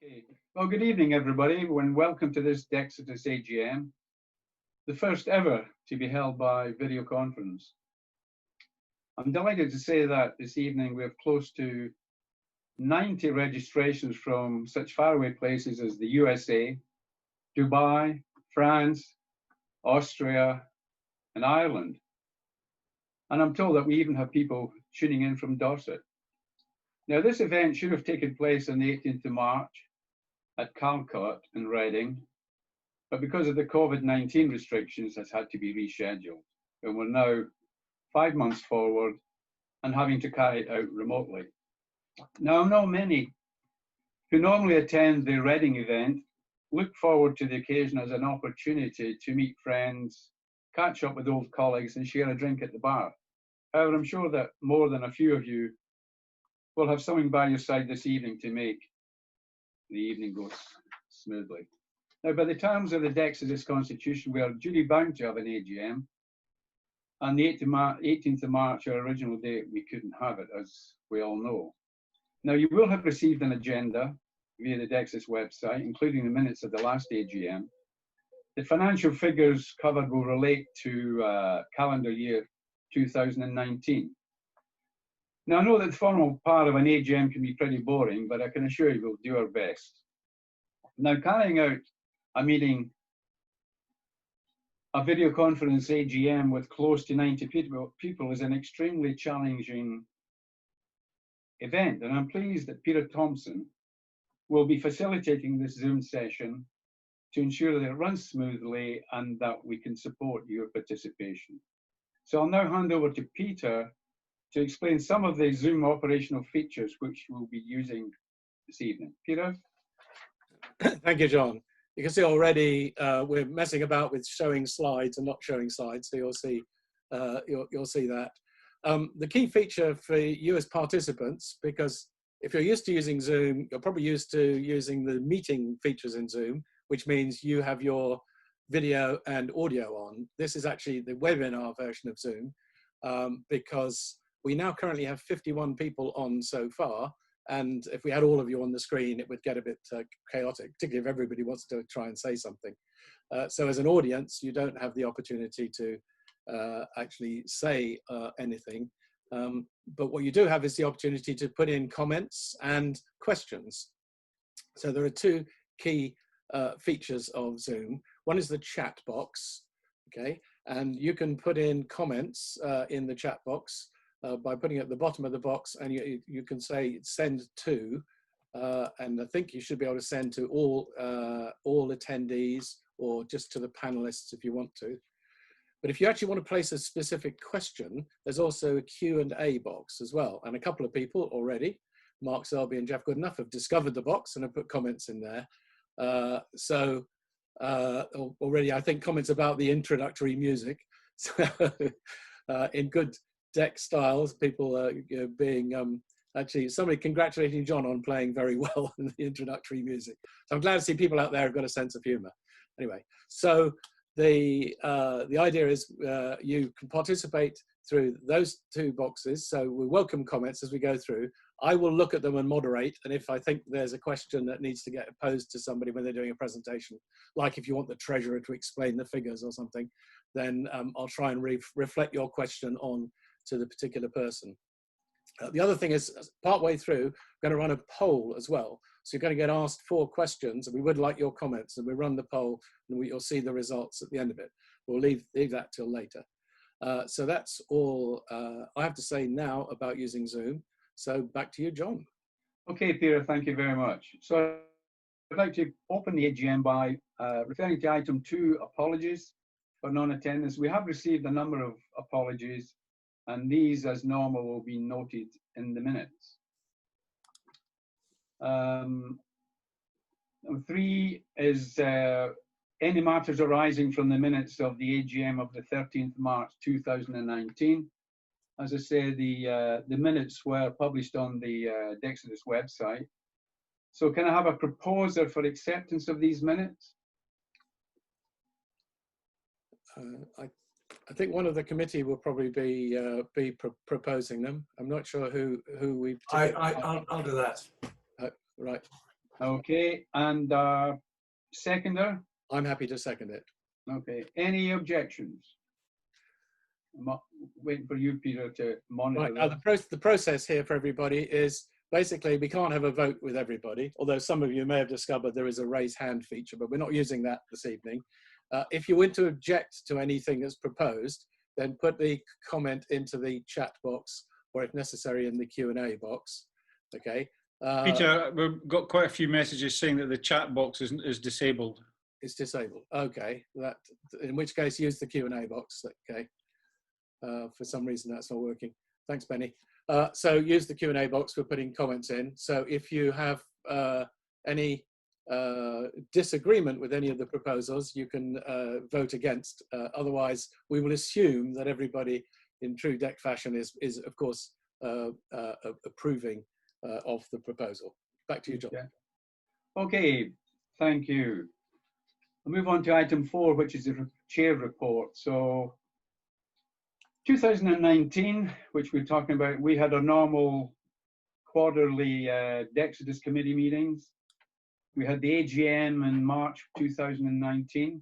Okay. Well, good evening, everybody, and welcome to this Dexodus AGM, the first ever to be held by video conference. I'm delighted to say that this evening we have close to 90 registrations from such faraway places as the USA, Dubai, France, Austria, and Ireland. And I'm told that we even have people tuning in from Dorset. Now, this event should have taken place on the 18th of March at Calcott in Reading, but because of the COVID-19 restrictions, has had to be rescheduled. And we're now 5 months forward and having to carry it out remotely. Now, I know many who normally attend the Reading event look forward to the occasion as an opportunity to meet friends, catch up with old colleagues, and share a drink at the bar. However, I'm sure that more than a few of you will have something by your side this evening to make the evening go smoothly. Now, by the terms of the Dexodus Constitution, we are duly bound to have an AGM. On the 18th of March, our original date, we couldn't have it, as we all know. Now, you will have received an agenda via the Dexodus website, including the minutes of the last AGM. The financial figures covered will relate to calendar year 2019. Now, I know that the formal part of an AGM can be pretty boring, but I can assure you we'll do our best. Now, carrying out a meeting, a video conference AGM with close to 90 people is an extremely challenging event, and I'm pleased that Peter Thompson will be facilitating this Zoom session to ensure that it runs smoothly and that we can support your participation. So I'll now hand over to Peter to explain some of the Zoom operational features which we'll be using this evening. Peter? Thank you, John. You can see already we're messing about with showing slides and not showing slides, so you'll see that. The key feature for you as participants, because if you're used to using Zoom, you're probably used to using the meeting features in Zoom, which means you have your video and audio on. This is actually the webinar version of Zoom, because we now currently have 51 people on so far, and if we had all of you on the screen, it would get a bit chaotic, particularly if everybody wants to try and say something. So as an audience, you don't have the opportunity to actually say anything, but what you do have is the opportunity to put in comments and questions. So there are two key features of Zoom. One is the chat box, okay, and you can put in comments in the chat box by putting it at the bottom of the box, and you can say send to, and I think you should be able to send to all attendees or just to the panelists if you want to. But if you actually want to place a specific question, there's also a Q&A box as well, and a couple of people already, Mark Selby and Jeff Goodenough, have discovered the box and have put comments in there. Already I think comments about the introductory music. So in good Dex styles, people being actually somebody congratulating John on playing very well in the introductory music. So I'm glad to see people out there who've got a sense of humor. Anyway, so the idea is you can participate through those two boxes. So we welcome comments as we go through. I will look at them and moderate, and if I think there's a question that needs to get posed to somebody when they're doing a presentation, like if you want the treasurer to explain the figures or something, then I'll try and reflect your question on to the particular person. The other thing is, partway through, we're going to run a poll as well. So you're going to get asked 4 questions, and we would like your comments, and we run the poll, and you'll see the results at the end of it. We'll leave that till later. So that's all I have to say now about using Zoom. So back to you, John. Okay, Peter, thank you very much. So I'd like to open the AGM by referring to item 2, apologies for non-attendance. We have received a number of apologies, and these, as normal, will be noted in the minutes. Number 3 is any matters arising from the minutes of the AGM of the 13th March 2019. As I say, the minutes were published on the Dexodus website. So can I have a proposer for acceptance of these minutes? I think one of the committee will probably be proposing them. I'm not sure who we. I'll do that. Right. Okay, and seconder? I'm happy to second it. Okay, any objections? Waiting for you, Peter, to monitor Right, this. the process here for everybody is basically we can't have a vote with everybody, although some of you may have discovered there is a raise hand feature, but we're not using that this evening. If you want to object to anything that's proposed, then put the comment into the chat box, or if necessary in the Q&A box, okay? Peter, we've got quite a few messages saying that the chat box is disabled. It's disabled, okay. In which case use the Q&A box, okay? For some reason that's not working. Thanks, Benny. So use the Q&A box for putting comments in. So if you have any disagreement with any of the proposals, you can vote against. Otherwise, we will assume that everybody in true DEC fashion is of course, approving of the proposal. Back to you, John. Okay, thank you. I'll move on to item 4, which is the chair report. So 2019, which we're talking about, we had our normal quarterly Dexodus committee meetings. We had the AGM in March 2019.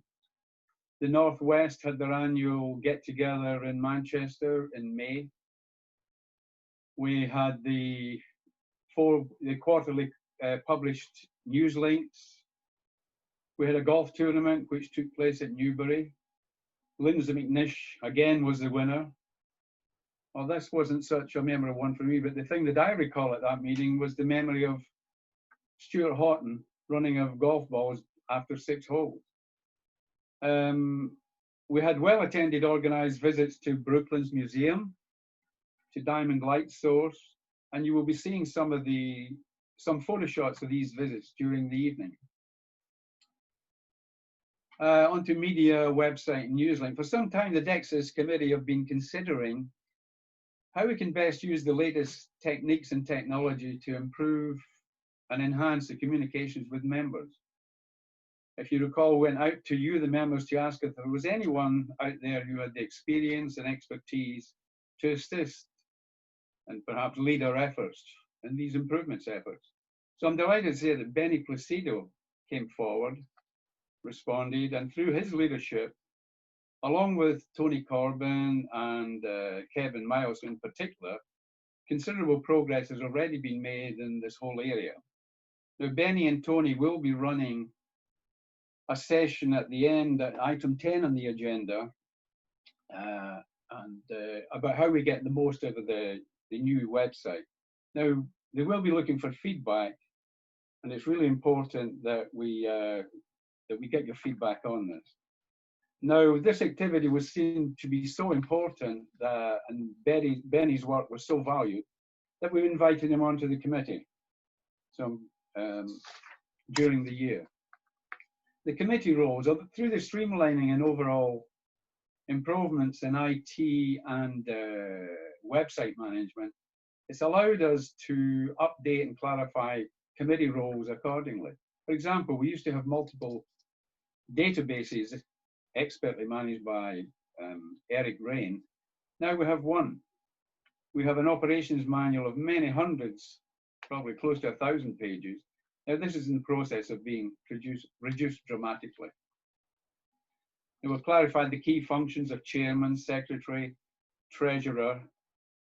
The Northwest had their annual get-together in Manchester in May. We had the quarterly published news links. We had a golf tournament which took place at Newbury. Lindsay McNish again was the winner. Well, this wasn't such a memorable one for me, but the thing that I recall at that meeting was the memory of Stuart Houghton running of golf balls after 6 holes. We had well-attended organised visits to Brooklands Museum, to Diamond Light Source, and you will be seeing some photo shots of these visits during the evening. Onto media, website, and newslink. For some time, the Dexodus Committee have been considering how we can best use the latest techniques and technology to improve and enhance the communications with members. If you recall, we went out to you, the members, to ask if there was anyone out there who had the experience and expertise to assist and perhaps lead our efforts in these improvements efforts. So I'm delighted to say that Benny Placido came forward, responded, and through his leadership, along with Tony Corbin and Kevin Miles in particular, considerable progress has already been made in this whole area. Now, Benny and Tony will be running a session at the end, at item 10 on the agenda, about how we get the most out of the new website. Now, they will be looking for feedback, and it's really important that we get your feedback on this. Now, this activity was seen to be so important that, and Benny's work was so valued, that we invited him onto the committee during the year. The committee roles, through the streamlining and overall improvements in IT and website management, it's allowed us to update and clarify committee roles accordingly. For example, we used to have multiple databases expertly managed by Eric Rain. Now we have one. We have an operations manual of many hundreds, probably close to 1,000 pages. Now this is in the process of being reduced dramatically. And we've clarified the key functions of chairman, secretary, treasurer,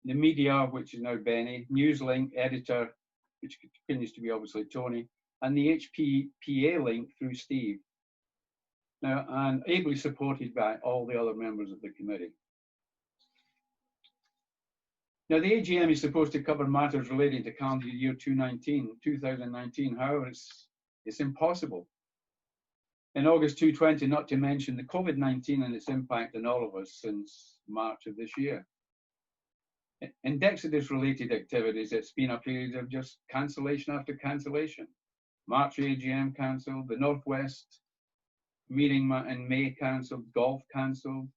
the media, which is now Benny, newslink, editor, which continues to be obviously Tony, and the HPPA link through Steve. Now, and ably supported by all the other members of the committee. Now, the AGM is supposed to cover matters relating to calendar year 2019. However, it's impossible. In August 2020, not to mention the COVID-19 and its impact on all of us since March of this year. In Dexodus-related activities, it's been a period of just cancellation after cancellation. March AGM cancelled, the Northwest meeting in May cancelled, golf cancelled,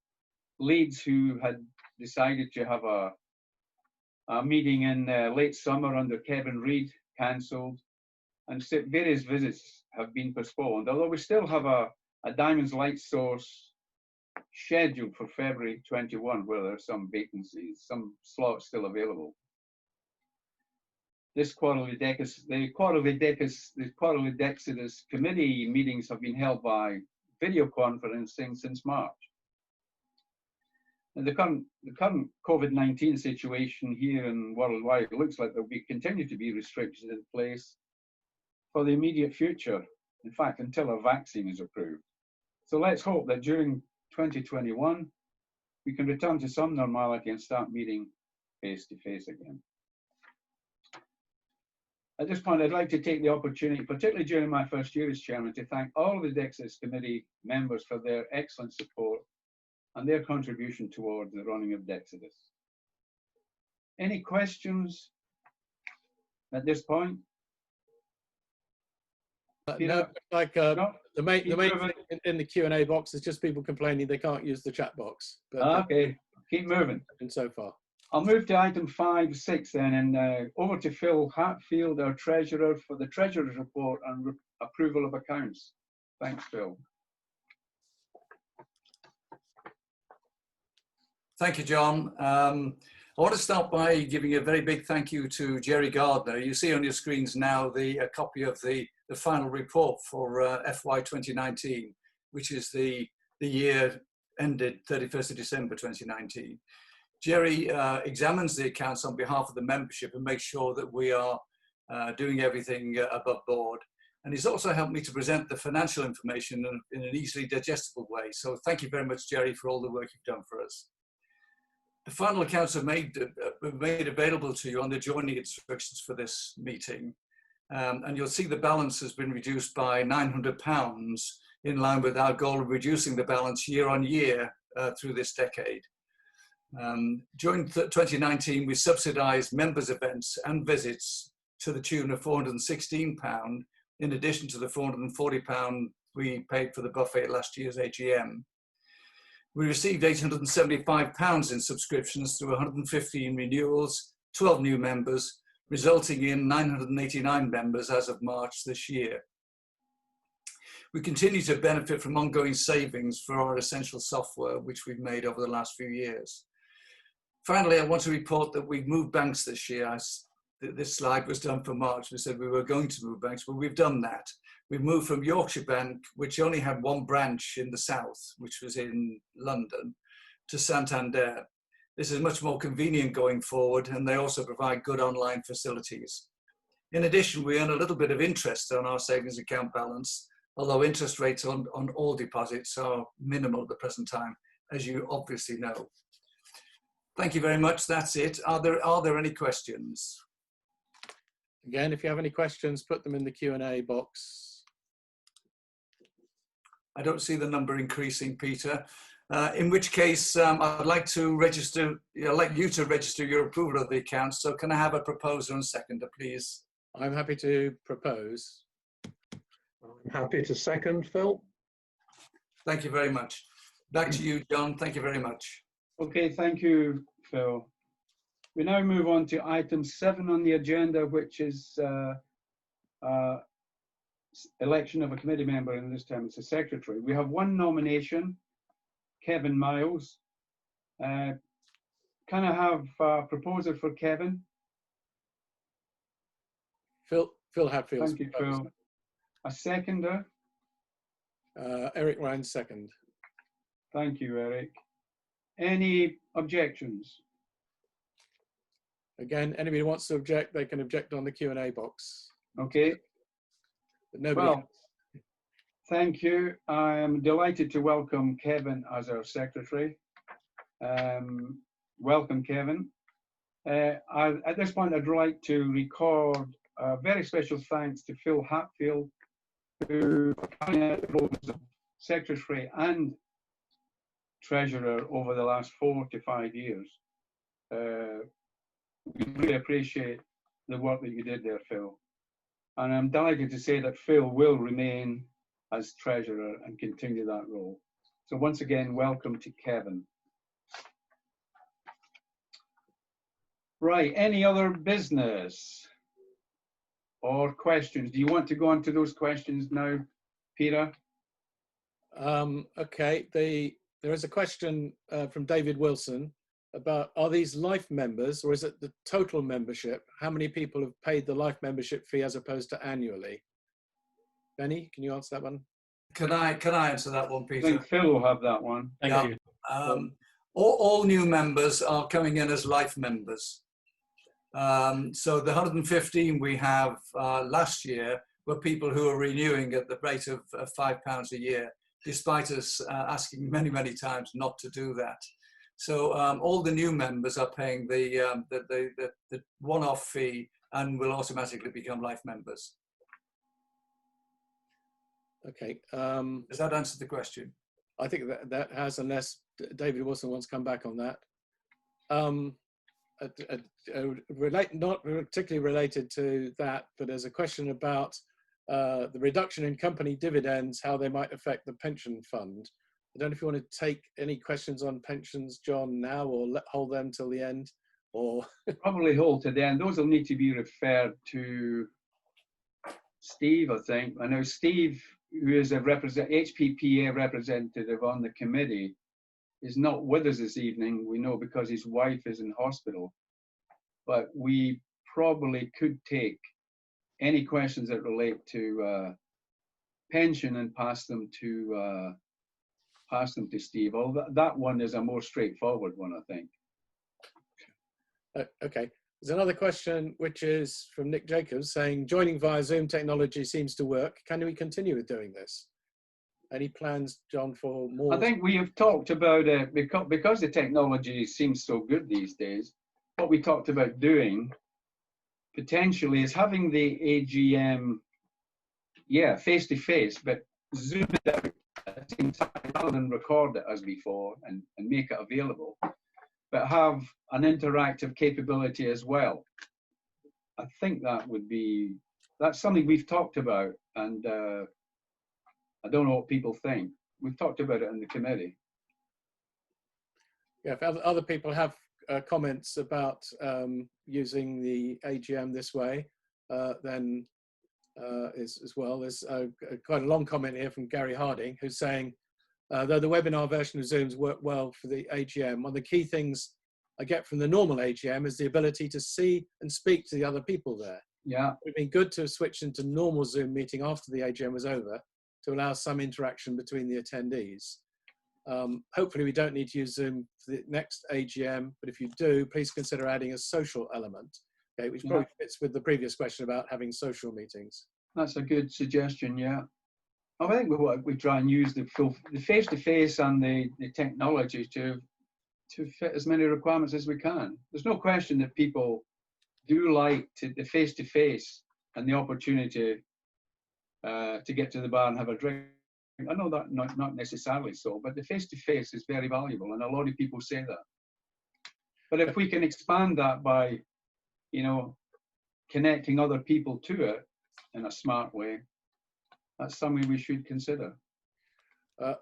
Leeds, who had decided to have a meeting in late summer under Kevin Reid, cancelled, and various visits have been postponed, although we still have a Diamonds Light Source scheduled for February 21, where there are some vacancies, some slots still available. this quarterly Dexodus committee meetings have been held by video conferencing since March. And the current COVID-19 situation here and worldwide, it looks like there will continue to be restrictions in place for the immediate future. In fact, until a vaccine is approved. So let's hope that during 2021, we can return to some normality and start meeting face to face again. At this point, I'd like to take the opportunity, particularly during my first year as chairman, to thank all of the Dexodus committee members for their excellent support and their contribution towards the running of Dexodus. Any questions at this point? No, like No? the main thing in the Q&A box is just people complaining they can't use the chat box. But Okay, keep moving. and so far. I'll move to item 5.6 then, and over to Phil Hatfield, our treasurer, for the treasurer's report and approval of accounts. Thanks, Phil. Thank you, John. I want to start by giving a very big thank you to Jerry Gardner. You see on your screens now a copy of the final report for FY 2019, which is the year ended 31st of December 2019. Jerry examines the accounts on behalf of the membership and makes sure that we are doing everything above board. And he's also helped me to present the financial information in an easily digestible way. So thank you very much, Jerry, for all the work you've done for us. The final accounts are made available to you on the joining instructions for this meeting. And you'll see the balance has been reduced by £900 in line with our goal of reducing the balance year on year through this decade. During 2019, we subsidised members' events and visits to the tune of £416, in addition to the £440 we paid for the buffet at last year's AGM. We received £875 in subscriptions through 115 renewals, 12 new members, resulting in 989 members as of March this year. We continue to benefit from ongoing savings for our essential software, which we've made over the last few years. Finally, I want to report that we've moved banks this year. This slide was done for March. We said we were going to move banks, but we've done that. We've moved from Yorkshire Bank, which only had one branch in the south, which was in London, to Santander. This is much more convenient going forward, and they also provide good online facilities. In addition, we earn a little bit of interest on our savings account balance, although interest rates on all deposits are minimal at the present time, as you obviously know. Thank you very much. That's it. Are there any questions? Again, if you have any questions, put them in the Q&A box. I don't see the number increasing, Peter. In which case, I'd like to register. I'd like you to register your approval of the accounts. So, can I have a proposer and seconder, please? I'm happy to propose. I'm happy to second, Phil. Thank you very much. Back to you, John. Thank you very much. Okay, thank you, Phil. We now move on to item 7 on the agenda, which is election of a committee member, and this time it's a secretary. We have one nomination, Kevin Miles. Can I have a proposer for Kevin? Phil Hatfield. Thank you, Phil. A seconder? Eric Ryan, second. Thank you, Eric. Any objections? Again, anybody who wants to object, they can object on the Q&A box. Okay. But nobody. Well, thank you. I am delighted to welcome Kevin as our secretary. Welcome, Kevin. At this point, I'd like to record a very special thanks to Phil Hatfield, who carrying out the roles of secretary and treasurer over the last 4 to 5 years. We really appreciate the work that you did there, Phil. And I'm delighted to say that Phil will remain as treasurer and continue that role. So once again, welcome to Kevin. Right, any other business or questions? Do you want to go on to those questions now, Peter? Okay, there is a question from David Wilson. about, are these life members or is it the total membership? How many people have paid the life membership fee as opposed to annually? Benny, can you answer that one? Can I answer that one, I Peter? think Phil will have that one. Thank Yeah. you. All new members are coming in as life members. So the 115 we have last year were people who are renewing at the rate of £5 a year, despite us asking many, many times not to do that. So all the new members are paying the one-off fee and will automatically become life members. Okay. Does that answer the question? I think that has, unless David Wilson wants to come back on that. Not particularly related to that, but there's a question about the reduction in company dividends, how they might affect the pension fund. I don't know if you want to take any questions on pensions, John, now, or hold them till the end, or Probably hold to the end. Those will need to be referred to Steve, I think. I know Steve, who is a HPPA representative on the committee, is not with us this evening. We know because his wife is in hospital. But we probably could take any questions that relate to pension and pass them to Steve. Although that one is a more straightforward one, I think. okay. There's another question, which is from Nick Jacobs, saying, joining via Zoom technology seems to work. Can we continue with doing this? Any plans, John, for more? I think we have talked about it because the technology seems so good these days. What we talked about doing potentially is having the AGM, yeah, face to face, but zoom it out at the same time rather than record it as before and make it available, but have an interactive capability as well. I think that's something we've talked about, and I don't know what people think. We've talked about it in the committee. Yeah, if other people have comments about using the AGM this way, then as well. There's quite a long comment here from Gary Harding, who's saying, though the webinar version of Zoom's work well for the AGM, one of the key things I get from the normal AGM is the ability to see and speak to the other people there. Yeah. It would be good to switch into normal Zoom meeting after the AGM was over to allow some interaction between the attendees. Hopefully we don't need to use Zoom for the next AGM, but if you do, please consider adding a social element, okay, which probably fits with the previous question about having social meetings. That's a good suggestion, yeah. I think we try and use the face-to-face and the technology to fit as many requirements as we can. There's no question that people do like the face-to-face and the opportunity to get to the bar and have a drink. I know that not necessarily so, but the face-to-face is very valuable, and a lot of people say that. But if we can expand that by, connecting other people to it in a smart way, that's something we should consider.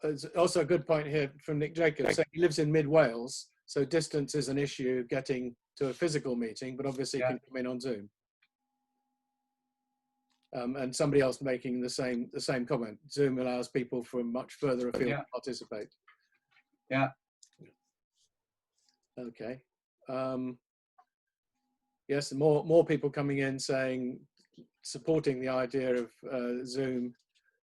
There's also a good point here from Nick Jacobs, saying he lives in mid-Wales, so distance is an issue getting to a physical meeting, but obviously can come in on Zoom. And somebody else making the same comment. Zoom allows people from much further afield to participate. Yeah. Okay. Yes, more people coming in saying, supporting the idea of Zoom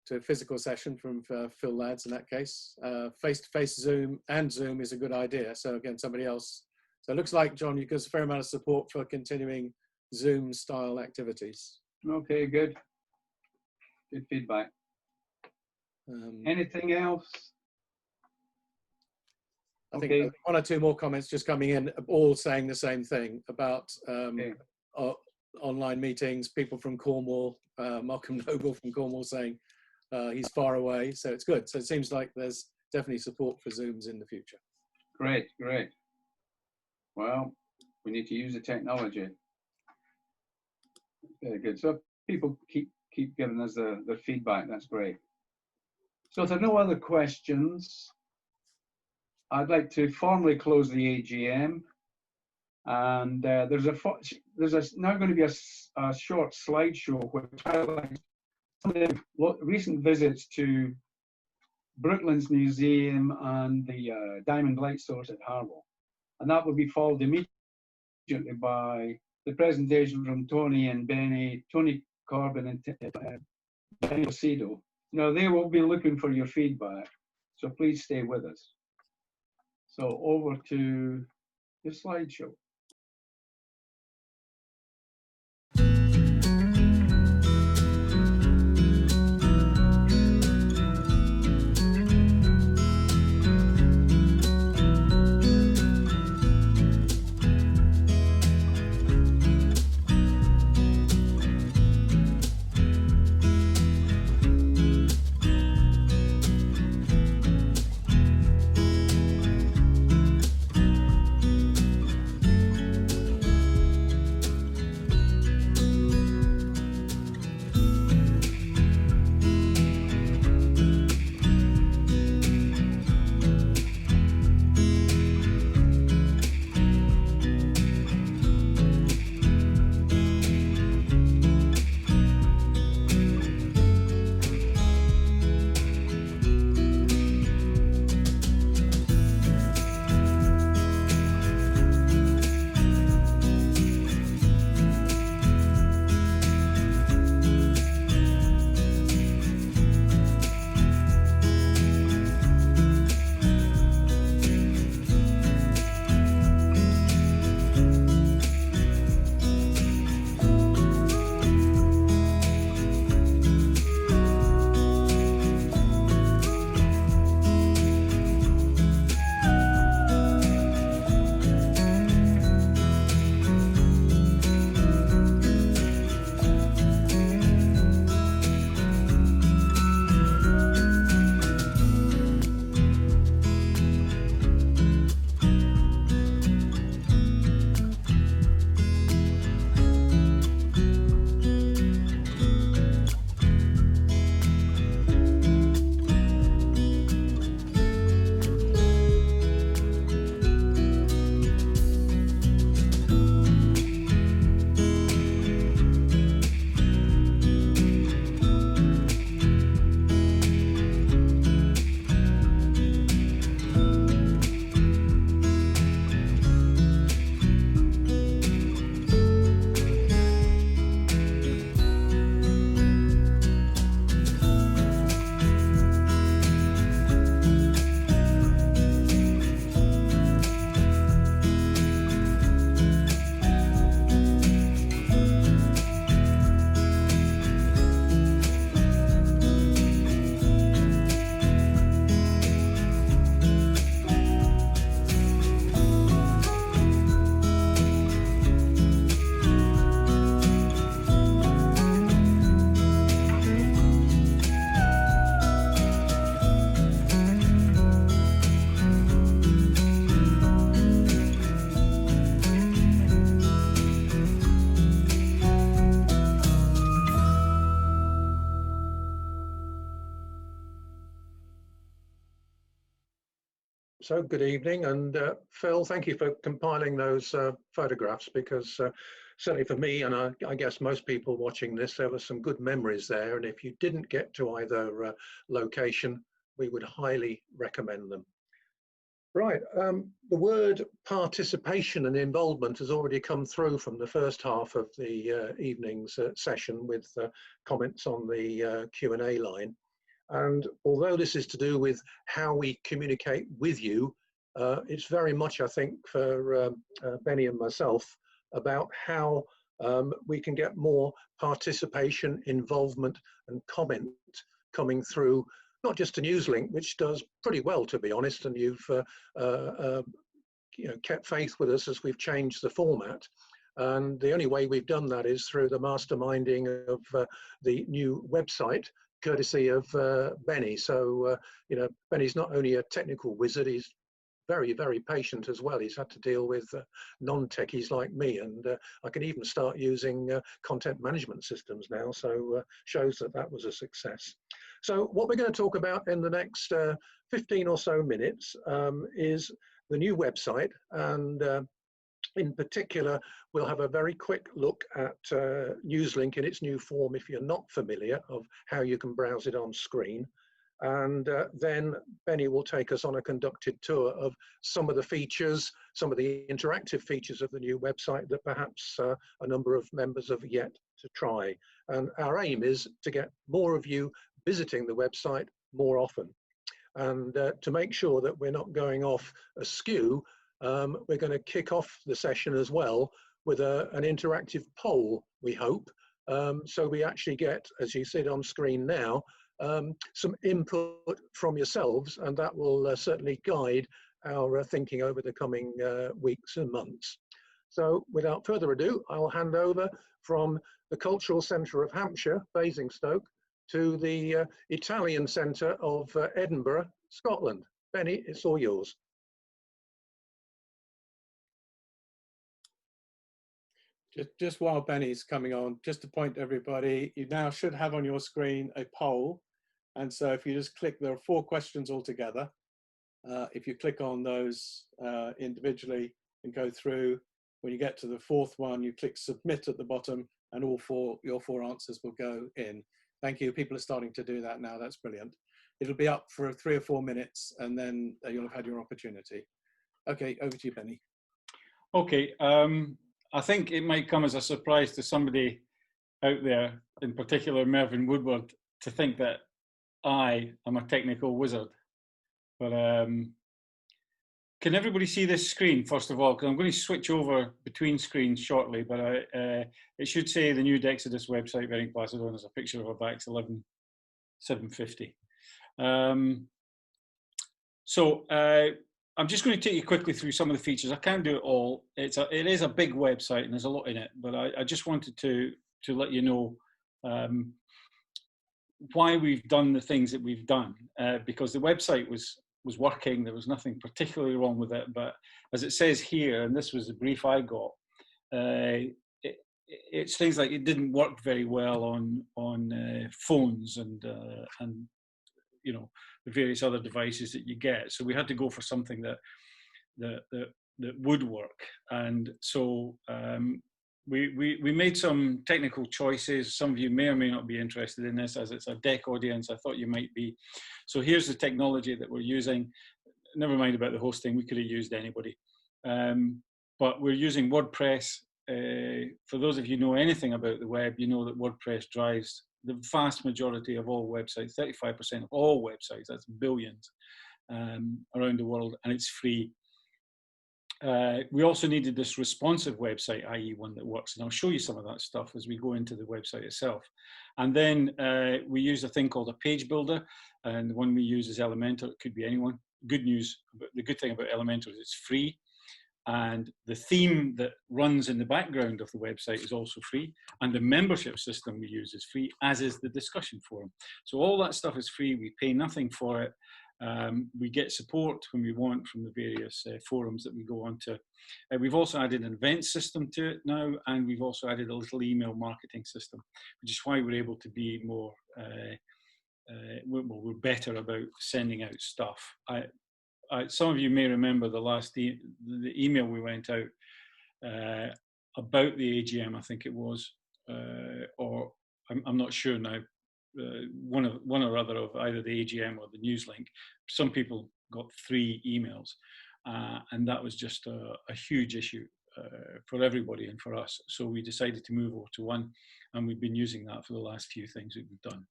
to a physical session from Phil Lads in that case. Face-to-face Zoom and Zoom is a good idea. So again, somebody else. So it looks like, John, you got a fair amount of support for continuing Zoom style activities. Okay, good. Good feedback. Anything else? I think one or two more comments just coming in, all saying the same thing about online meetings. People from Cornwall, Malcolm Noble from Cornwall saying he's far away, so it's good. So it seems like there's definitely support for Zooms in the future. Great, great. Well, we need to use the technology. Very good. So people keep giving us their feedback. That's great. So if there are no other questions, I'd like to formally close the AGM. And there's now going to be a short slideshow which highlights some of the recent visits to Brooklands Museum and the Diamond Light Source at Harwell. and that will be followed immediately by the presentation from Tony and Benny, Tony Corbin and Benny Lucido. Now, they will be looking for your feedback, so please stay with us. So over to the slideshow. So good evening, and Phil, thank you for compiling those photographs, because certainly for me, and I guess most people watching this, there were some good memories there, and if you didn't get to either location, we would highly recommend them. Right, the word participation and involvement has already come through from the first half of the evening's session with comments on the Q&A line. And although this is to do with how we communicate with you, it's very much, I think, for Benny and myself, about how we can get more participation, involvement and comment coming through, not just to Newslink, which does pretty well, to be honest, and you've kept faith with us as we've changed the format. And the only way we've done that is through the masterminding of the new website, courtesy of Benny. So, Benny's not only a technical wizard, he's very, very patient as well. He's had to deal with non-techies like me, and I can even start using content management systems now, so shows that that was a success. So what we're going to talk about in the next 15 or so minutes is the new website, and in particular, we'll have a very quick look at Newslink in its new form, if you're not familiar, of how you can browse it on screen. And then Benny will take us on a conducted tour of some of the features, some of the interactive features of the new website that perhaps a number of members have yet to try. And our aim is to get more of you visiting the website more often. And to make sure that we're not going off askew, we're going to kick off the session as well with an interactive poll, we hope. So we actually get, as you see it on screen now, some input from yourselves, and that will certainly guide our thinking over the coming weeks and months. So without further ado, I'll hand over from the Cultural Centre of Hampshire, Basingstoke, to the Italian Centre of Edinburgh, Scotland. Benny, it's all yours. Just while Benny's coming on, just to point everybody, you now should have on your screen a poll. And so if you just click, there are 4 questions altogether. If you click on those individually and go through, when you get to the 4th one, you click submit at the bottom and your 4 answers will go in. Thank you. People are starting to do that now. That's brilliant. It'll be up for 3 or 4 minutes and then you'll have had your opportunity. Okay, over to you, Benny. Okay, I think it might come as a surprise to somebody out there, in particular Mervyn Woodward, to think that I am a technical wizard. But can everybody see this screen, first of all? Because I'm going to switch over between screens shortly, but it should say the new Dexodus website, very placid one. There's a picture of a VAX 11750. I'm just going to take you quickly through some of the features. I can't do it all. It is a big website and there's a lot in it, but I just wanted to let you know why we've done the things that we've done, because the website was working. There was nothing particularly wrong with it, but as it says here, and this was the brief I got, it's things like it didn't work very well on phones and you know, the various other devices that you get. So we had to go for something that would work. And so we made some technical choices. Some of you may or may not be interested in this, as it's a DEC audience. I thought you might be. So here's the technology that we're using. Never mind about the hosting, we could have used anybody. But we're using WordPress. For those of you who know anything about the web, you know that WordPress drives the vast majority of all websites, 35% of all websites, that's billions around the world, and it's free. We also needed this responsive website, i.e. one that works, and I'll show you some of that stuff as we go into the website itself. And then we use a thing called a page builder, and the one we use is Elementor. It could be anyone. Good news, but the good thing about Elementor is it's free. And the theme that runs in the background of the website is also free. And the membership system we use is free, as is the discussion forum. So all that stuff is free. We pay nothing for it. We get support when we want from the various forums that we go on to. We've also added an event system to it now, and we've also added a little email marketing system, which is why we're able to be more, we're better about sending out stuff. Some of you may remember the last the email we went out about the AGM, I think it was, or I'm not sure now, one or other of either the AGM or the news link. Some people got 3 emails, and that was just a huge issue for everybody and for us. So we decided to move over to one, and we've been using that for the last few things that we've done.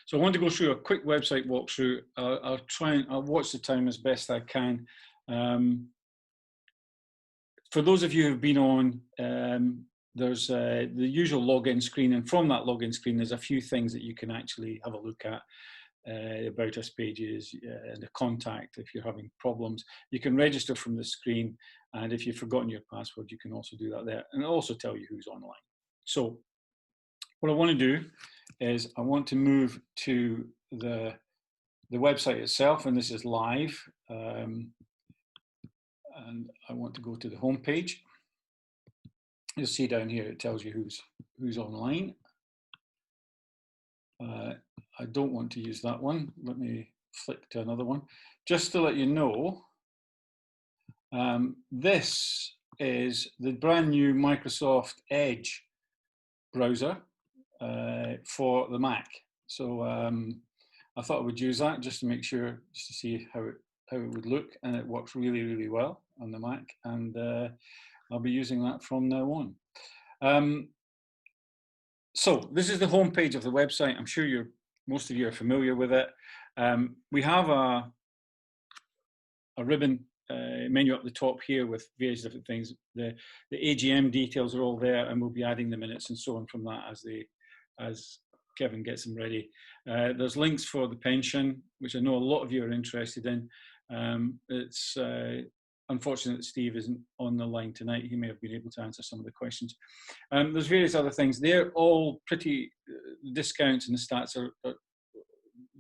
So I want to go through a quick website walkthrough. I'll watch the time as best I can. For those of you who've been on, there's the usual login screen, and from that login screen, there's a few things that you can actually have a look at. About us pages, the contact if you're having problems. You can register from the screen, and if you've forgotten your password, you can also do that there, and it'll also tell you who's online. So what I want to do is I want to move to the website itself, and this is live, and I want to go to the home page. You'll see down here it tells you who's online. I don't want to use that one. Let me flick to another one. Just to let you know, this is the brand new Microsoft Edge browser for the Mac. So I thought I would use that just to make sure, just to see how it would look, and it works really, really well on the Mac, and I'll be using that from now on. So this is the home page of the website. I'm sure most of you are familiar with it. We have a ribbon menu up the top here with various different things. The AGM details are all there, and we'll be adding the minutes and so on from that as Kevin gets them ready. There's links for the pension, which I know a lot of you are interested in. It's unfortunate that Steve isn't on the line tonight. He may have been able to answer some of the questions. There's various other things. They're all pretty, discounts and the stats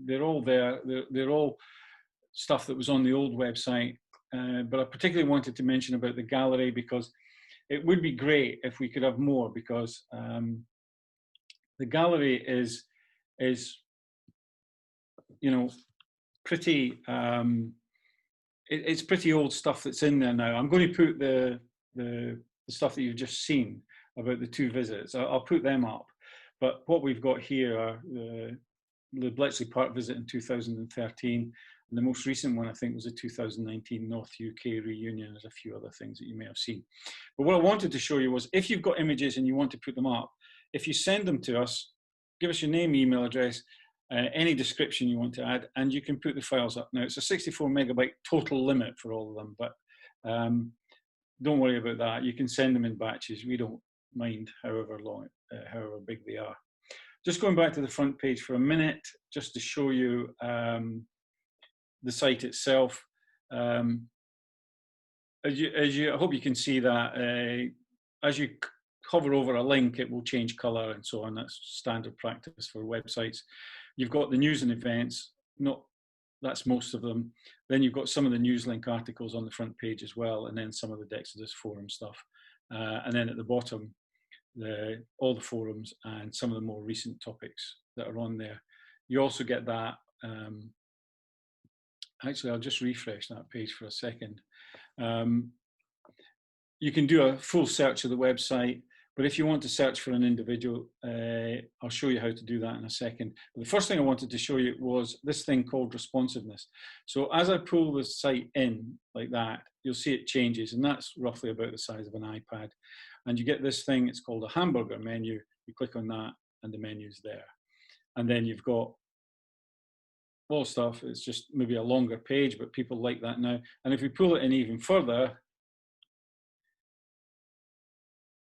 they're all there. They're all stuff that was on the old website. But I particularly wanted to mention about the gallery, because it would be great if we could have more, because the gallery is pretty, it's pretty old stuff that's in there now. I'm going to put the stuff that you've just seen about the 2 visits. I'll put them up. But what we've got here are the Bletchley Park visit in 2013. And the most recent one, I think, was the 2019 North UK reunion. There's a few other things that you may have seen. But what I wanted to show you was, if you've got images and you want to put them up, if you send them to us, give us your name, email address, any description you want to add, and you can put the files up. Now, it's a 64 megabyte total limit for all of them, but don't worry about that. You can send them in batches. We don't mind however big they are. Just going back to the front page for a minute, just to show you the site itself. I hope you can see that as you hover over a link, it will change color and so on. That's standard practice for websites. You've got the news and events, that's most of them. Then you've got some of the Newslink articles on the front page as well, and then some of the Dexodus forum stuff. And then at the bottom, all the forums and some of the more recent topics that are on there. You also get that. Actually, I'll just refresh that page for a second. You can do a full search of the website, but if you want to search for an individual, I'll show you how to do that in a second. But the first thing I wanted to show you was this thing called responsiveness. So as I pull the site in like that, you'll see it changes, and that's roughly about the size of an iPad. And you get this thing, it's called a hamburger menu. You click on that and the menu's there. And then you've got all stuff. It's just maybe a longer page, but people like that now. And if we pull it in even further,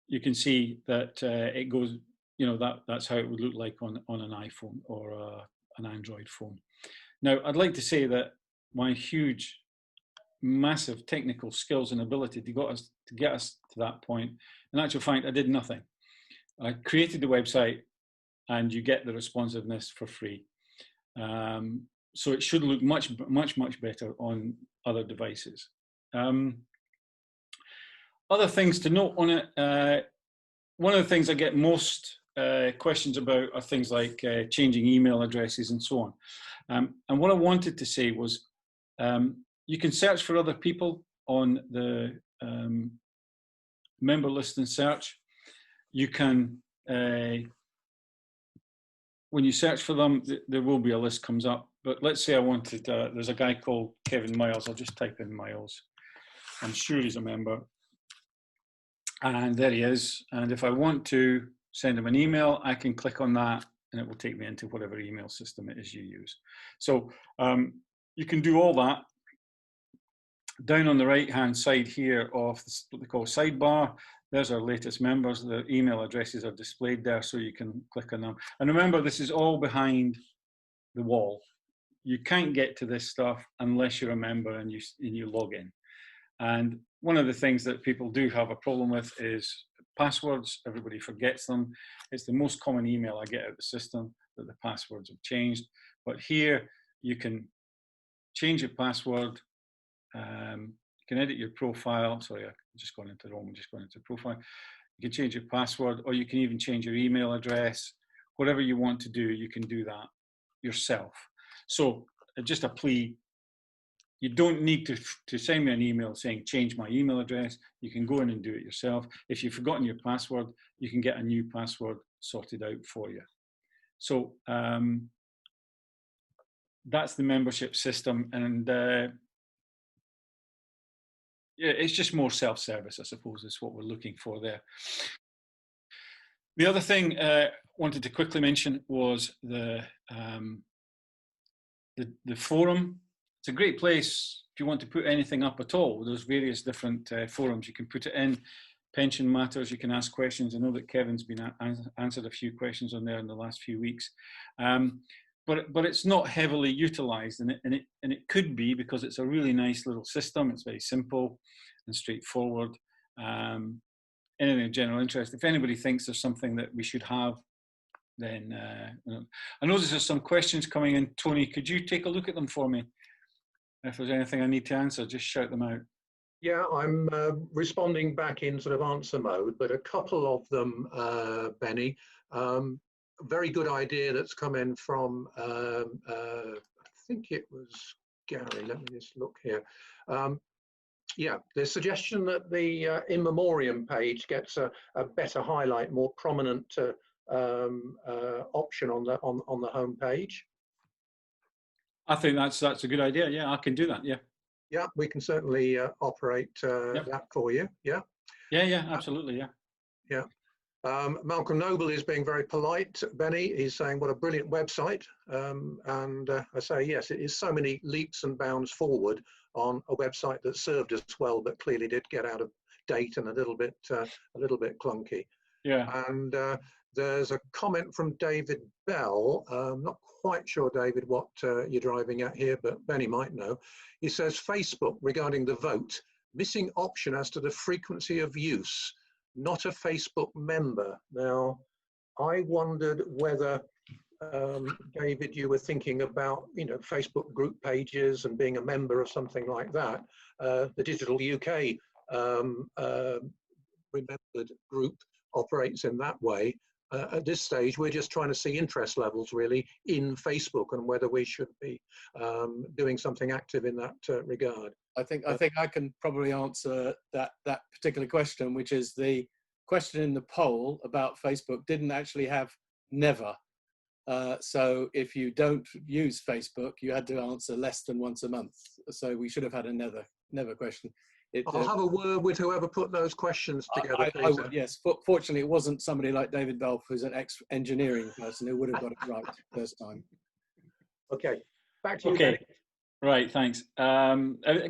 you can see that it goes, that's how it would look like on an iPhone or an Android phone. Now, I'd like to say that my huge, massive technical skills and ability to get us to that point, in actual fact, I did nothing. I created the website, and you get the responsiveness for free. So it should look much, much, much better on other devices. Other things to note on it, one of the things I get most questions about are things like changing email addresses and so on. And what I wanted to say was, you can search for other people on the member list and search. You can, when you search for them, there will be a list comes up. But let's say I wanted, there's a guy called Kevin Miles. I'll just type in Miles. I'm sure he's a member. And there he is. And if I want to send him an email, I can click on that and it will take me into whatever email system it is you use. So you can do all that. Down on the right-hand side here of what they call sidebar, there's our latest members. The email addresses are displayed there, so you can click on them. And remember, this is all behind the wall. You can't get to this stuff unless you're a member and you log in. And one of the things that people do have a problem with is passwords. Everybody forgets them. It's the most common email I get out of the system, that the passwords have changed. But here you can change your password. You can edit your profile. Sorry, I just gone into Rome. Just going into profile. You can change your password, or you can even change your email address. Whatever you want to do, you can do that yourself. So just a plea. You don't need to send me an email saying change my email address. You can go in and do it yourself. If you've forgotten your password, you can get a new password sorted out for you. So that's the membership system, and yeah, it's just more self-service, I suppose, is what we're looking for there. The other thing I wanted to quickly mention was the forum. It's a great place if you want to put anything up at all. There's various different forums you can put it in. Pension matters, you can ask questions. I know that Kevin's been answered a few questions on there in the last few weeks. But it's not heavily utilised, and it could be, because it's a really nice little system. It's very simple and straightforward. Anything of general interest. If anybody thinks there's something that we should have, then I notice there's some questions coming in. Tony, could you take a look at them for me? If there's anything I need to answer, just shout them out. Yeah, I'm responding back in sort of answer mode, but a couple of them, Benny, very good idea that's come in from, I think it was Gary. Let me just look here. Yeah, the suggestion that the in memoriam page gets a better highlight, more prominent option on the home page. I think that's a good idea. Yeah, I can do that. Yeah. Yeah, we can certainly operate Yep. that for you. Yeah. Yeah, absolutely. Yeah. Yeah. Malcolm Noble is being very polite, Benny. He's saying, what a brilliant website. And I say, yes, it is so many leaps and bounds forward on a website that served us well, but clearly did get out of date and a little bit clunky. Yeah. And there's a comment from David Bell. Not quite sure, David, what you're driving at here, but Benny might know. He says, Facebook regarding the vote, missing option as to the frequency of use. Not a Facebook member. Now, I wondered whether, David, you were thinking about, Facebook group pages and being a member of something like that. The Digital UK remembered group operates in that way. At this stage, we're just trying to see interest levels really in Facebook and whether we should be doing something active in that regard. I think I can probably answer that particular question, which is the question in the poll about Facebook didn't actually have never. So if you don't use Facebook, you had to answer less than once a month. So we should have had a never question. I'll have a word with whoever put those questions together. I would, yes. Fortunately, it wasn't somebody like David Belf, who's an ex-engineering person, who would have got it right first time. Okay, back to you. Okay. Benny. Right, thanks.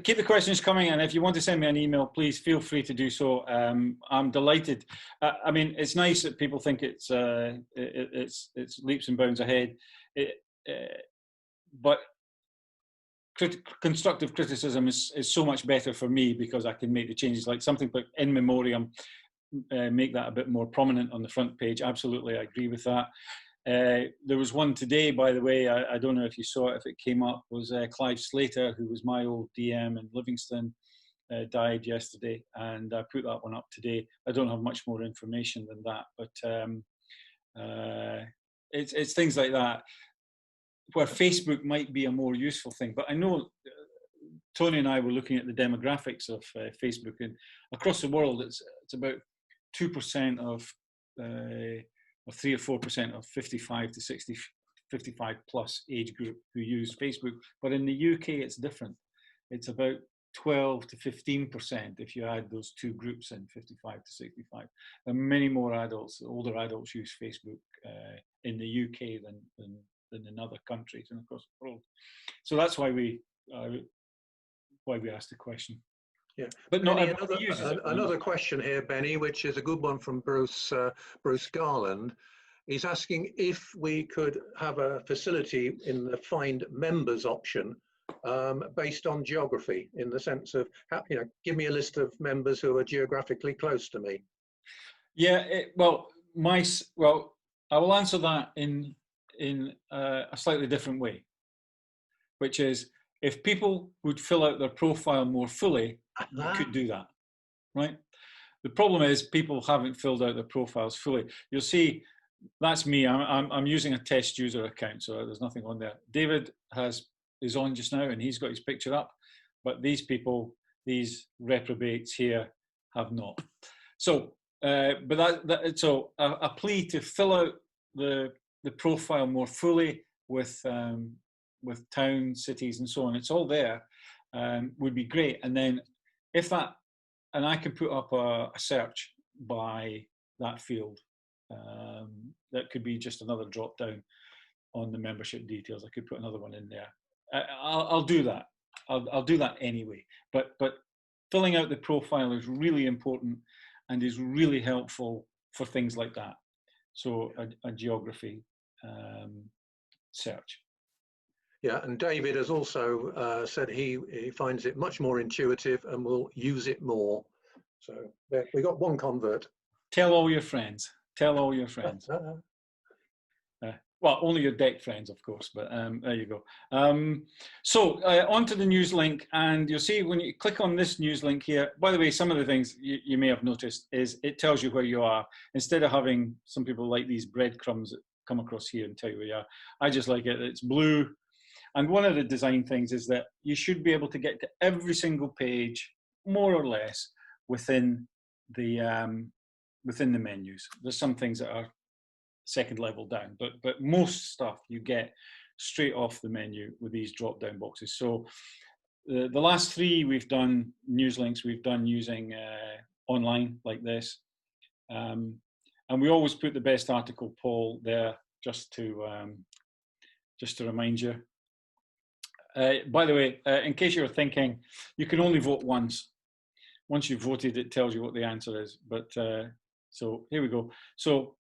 Keep the questions coming, and if you want to send me an email, please feel free to do so. I'm delighted. I mean, it's nice that people think it's leaps and bounds ahead, but constructive criticism is so much better for me because I can make the changes, like something like in memoriam, make that a bit more prominent on the front page. Absolutely, I agree with that. There was one today, by the way, I don't know if you saw it, if it came up, was Clive Slater, who was my old DM in Livingston, died yesterday, and I put that one up today. I don't have much more information than that, but it's things like that where Facebook might be a more useful thing. But I know Tony and I were looking at the demographics of Facebook, and across the world, it's about 2% of 3 or 4% of 55 to 60, 55 plus age group who use Facebook. But in the UK, it's different. It's about 12 to 15% if you add those two groups in, 55 to 65. And many more adults, older adults, use Facebook in the UK than in other countries and across the world. So that's why we asked the question. Yeah, but not another question here, Benny, which is a good one from Bruce Garland. He's asking if we could have a facility in the find members option based on geography, in the sense of, give me a list of members who are geographically close to me. Yeah, I will answer that in a slightly different way, which is, if people would fill out their profile more fully, you could do that, right? The problem is people haven't filled out their profiles fully. You'll see, that's me. I'm using a test user account, so there's nothing on there. David is on just now, and he's got his picture up, but these people, these reprobates here, have not. So, so a plea to fill out the profile more fully with with towns, cities, and so on. It's all there. Would be great. And then if that, and I can put up a search by that field. That could be just another drop down on the membership details. I could put another one in there. I'll do that. I'll do that anyway. But filling out the profile is really important and is really helpful for things like that. So a geography search. Yeah, and David has also said he finds it much more intuitive and will use it more. So there, we got one convert. Tell all your friends. Tell all your friends. Well, only your deck friends, of course, but there you go. So onto the news link, and you'll see when you click on this news link here, by the way, some of the things you may have noticed is it tells you where you are. Instead of having some people like these breadcrumbs that come across here and tell you where you are, I just like it. It's blue. And one of the design things is that you should be able to get to every single page, more or less, within the menus. There's some things that are second level down, but most stuff you get straight off the menu with these drop down boxes. So the last three we've done news links we've done using online like this, and we always put the best article poll there just to remind you. By the way, in case you're thinking, you can only vote once. Once you've voted, it tells you what the answer is. But so here we go. So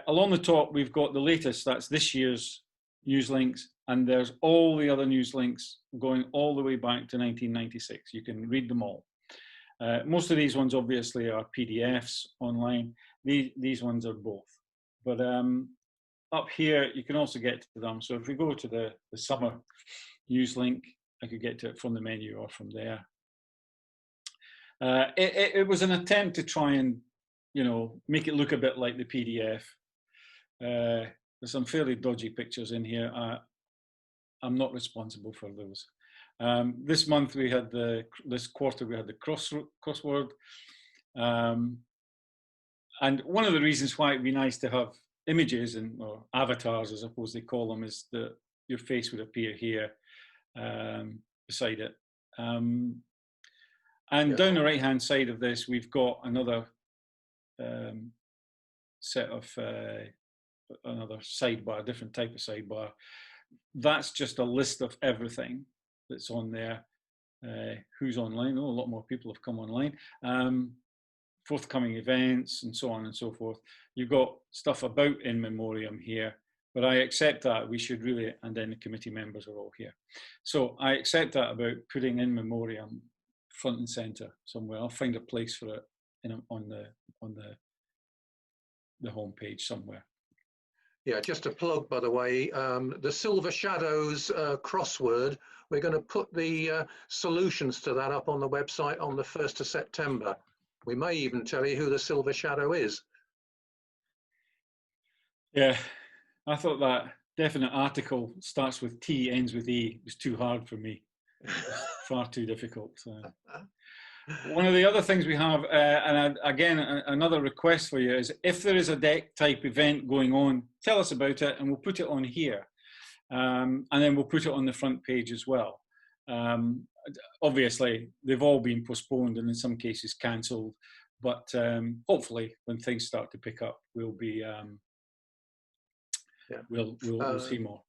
along the top, we've got the latest. That's this year's news links. And there's all the other news links going all the way back to 1996. You can read them all. Most of these ones, obviously, are PDFs online. These ones are both. But up here, you can also get to them. So if we go to the summer news link, I could get to it from the menu or from there. It was an attempt to try and, make it look a bit like the PDF. There's some fairly dodgy pictures in here. I'm not responsible for those. This month we had this quarter we had the crossword. And one of the reasons why it'd be nice to have images or avatars, I suppose they call them, is that your face would appear here beside it. And down the right-hand side of this, we've got another set of another sidebar, different type of sidebar. That's just a list of everything that's on there. Who's online? Oh, a lot more people have come online. Forthcoming events and so on and so forth. You've got stuff about in memoriam here, but I accept that we should really, and then the committee members are all here. So I accept that about putting in memoriam front and center somewhere. I'll find a place for it on the home page somewhere. Yeah, just a plug, by the way, the Silver Shadows crossword, we're going to put the solutions to that up on the website on the 1st of September. We may even tell you who the Silver Shadow is. Yeah, I thought that definite article starts with T, ends with E. It was too hard for me. Far too difficult. One of the other things we have, and again, another request for you is if there is a deck type event going on, tell us about it and we'll put it on here. And then we'll put it on the front page as well. Obviously, they've all been postponed and in some cases cancelled, but hopefully when things start to pick up, we'll be, we'll see more.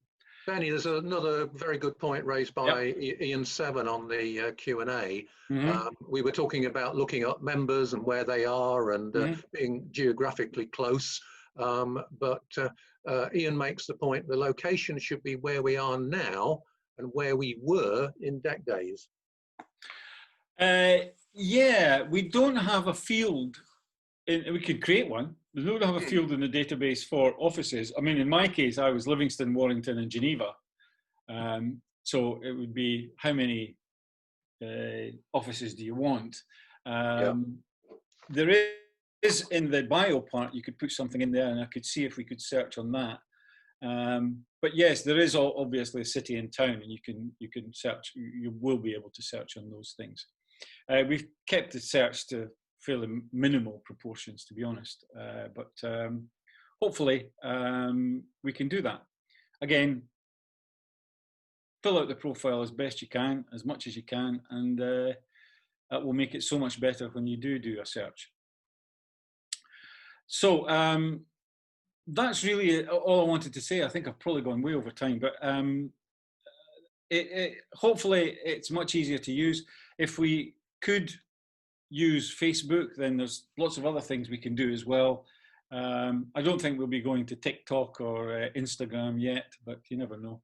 Benny, there's another very good point raised by Ian Seven on the Q&A. We were talking about looking up members and where they are and being geographically close. But Ian makes the point the location should be where we are now and where we were in deck days. Yeah, we don't have a field. We could create one. We don't have a field in the database for offices. I mean, in my case, I was Livingston, Warrington, and Geneva. So it would be how many offices do you want? There is in the bio part, you could put something in there, and I could see if we could search on that. But yes, there is obviously a city and town, and you can search. You will be able to search on those things. We've kept the search to fairly minimal proportions, to be honest. But hopefully we can do that. Again, fill out the profile as best you can, as much as you can, and that will make it so much better when you do a search. So that's really all I wanted to say. I think I've probably gone way over time, but hopefully it's much easier to use. If we could use Facebook, then there's lots of other things we can do as well. I don't think we'll be going to TikTok or Instagram yet, but you never know.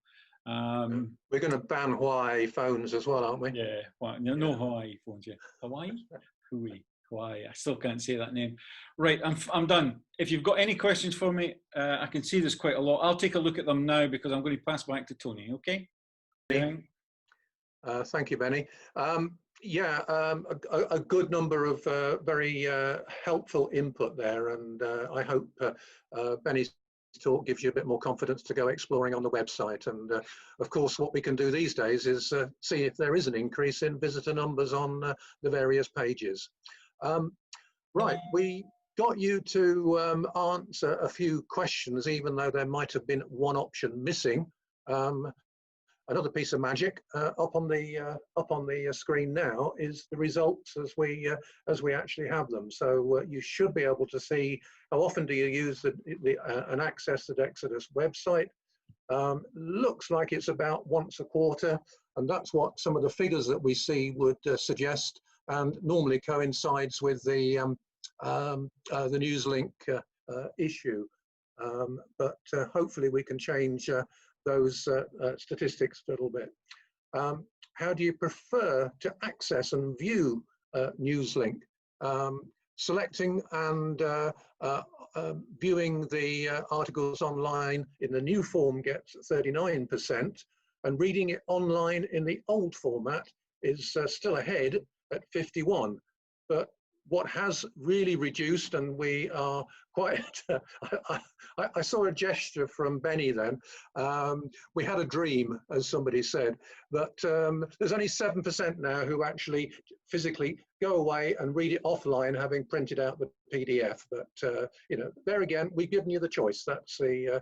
We're going to ban Hawaii phones as well, aren't we? Yeah, well, no Hawaii phones, yeah. Hawaii? Hawaii. I still can't say that name. Right, I'm done. If you've got any questions for me, I can see there's quite a lot. I'll take a look at them now because I'm going to pass back to Tony, okay? Thank you, Benny. Yeah, a good number of very helpful input there, and I hope Benny's talk gives you a bit more confidence to go exploring on the website. And of course, what we can do these days is see if there is an increase in visitor numbers on the various pages. Right, we got you to answer a few questions, even though there might have been one option missing. Another piece of magic up on the screen now is the results as we actually have them. So you should be able to see how often do you use and access the Dexodus website. Looks like it's about once a quarter, and that's what some of the figures that we see would suggest, and normally coincides with the NewsLink issue. But hopefully we can change those statistics a little bit. How do you prefer to access and view NewsLink? Selecting and viewing the articles online in the new form gets 39%, and reading it online in the old format is still ahead at 51%. But what has really reduced, and we are quite, I saw a gesture from Benny then. We had a dream, as somebody said, that there's only 7% now who actually physically go away and read it offline, having printed out the PDF. But you know, there again, we've given you the choice. That's the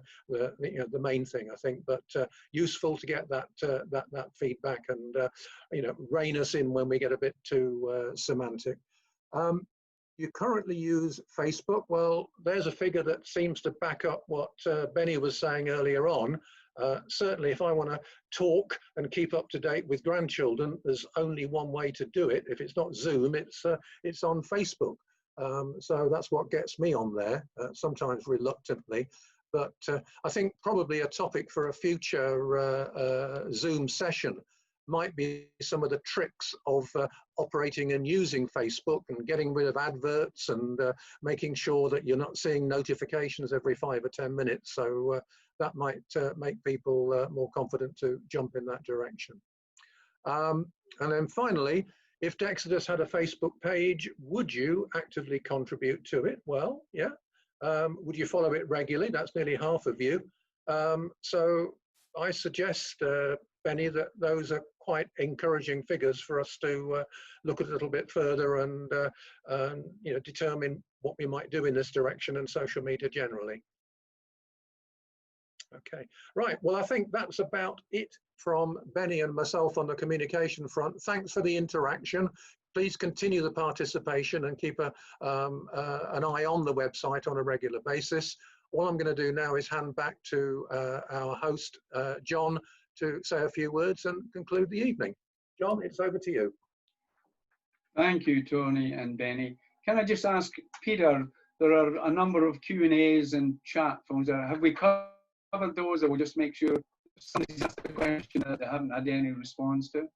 main thing, I think. But useful to get that that feedback, and you know, rein us in when we get a bit too semantic. You currently use Facebook. Well, there's a figure that seems to back up what Benny was saying earlier on. Certainly, if I want to talk and keep up to date with grandchildren, there's only one way to do it. If it's not Zoom, it's on Facebook. So that's what gets me on there, sometimes reluctantly. But I think probably a topic for a future Zoom session might be some of the tricks of operating and using Facebook, and getting rid of adverts, and making sure that you're not seeing notifications every 5 or 10 minutes. So that might make people more confident to jump in that direction. And then finally, if Dexodus had a Facebook page, would you actively contribute to it? Well, yeah. Would you follow it regularly? That's nearly half of you. So I suggest, Benny, that those are quite encouraging figures for us to look at a little bit further, and you know, determine what we might do in this direction and social media generally. Okay, right. Well, I think that's about it from Benny and myself on the communication front. Thanks for the interaction. Please continue the participation and keep an eye on the website on a regular basis. All I'm going to do now is hand back to our host, John, to say a few words and conclude the evening. John, it's over to you. Thank you, Tony and Benny. Can I just ask, Peter, there are a number of Q&As and chat phones. Have we covered those, or we'll just make sure somebody's asked a question that they haven't had any response to?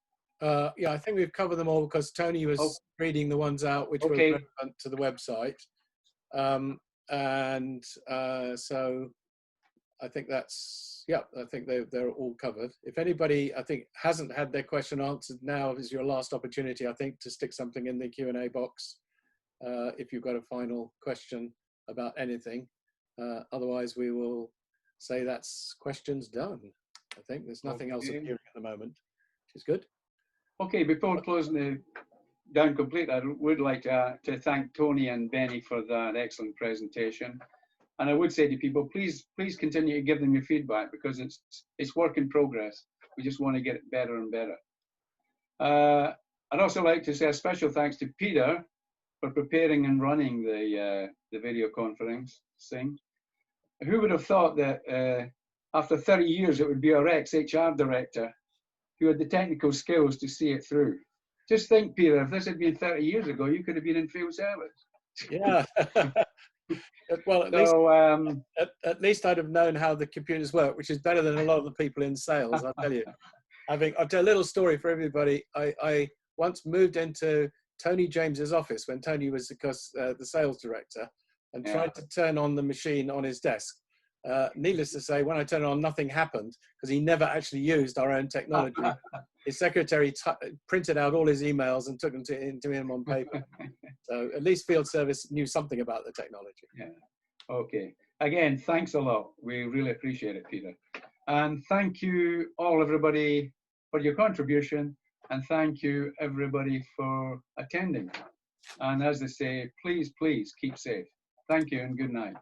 Yeah, I think we've covered them all, because Tony was reading the ones out which were relevant to the website. So I think that's, yeah, I think they're all covered. If anybody, I think, hasn't had their question answered, now is your last opportunity, I think, to stick something in the Q&A box if you've got a final question about anything. Otherwise, we will say that's questions done. I think there's nothing else appearing at the moment, which is good. Okay, before closing it down completely, I would like to thank Tony and Benny for that excellent presentation. And I would say to people, please continue to give them your feedback, because it's work in progress. We just want to get it better and better. I'd also like to say a special thanks to Peter for preparing and running the video conferencing. Who would have thought that after 30 years, it would be our ex-HR director who had the technical skills to see it through. Just think, Peter, if this had been 30 years ago, you could have been in field service. Yeah. Well, at least I'd have known how the computers work, which is better than a lot of the people in sales, I'll tell you. I'll tell a little story for everybody. I once moved into Tony James's office when Tony was, of course, the sales director, and tried to turn on the machine on his desk. Needless to say, when I turned it on, nothing happened because he never actually used our own technology. His secretary printed out all his emails and took them to him on paper. So at least field service knew something about the technology. Yeah. Okay. Again, thanks a lot. We really appreciate it, Peter. And thank you all, everybody, for your contribution. And thank you, everybody, for attending. And as they say, please, please keep safe. Thank you and good night.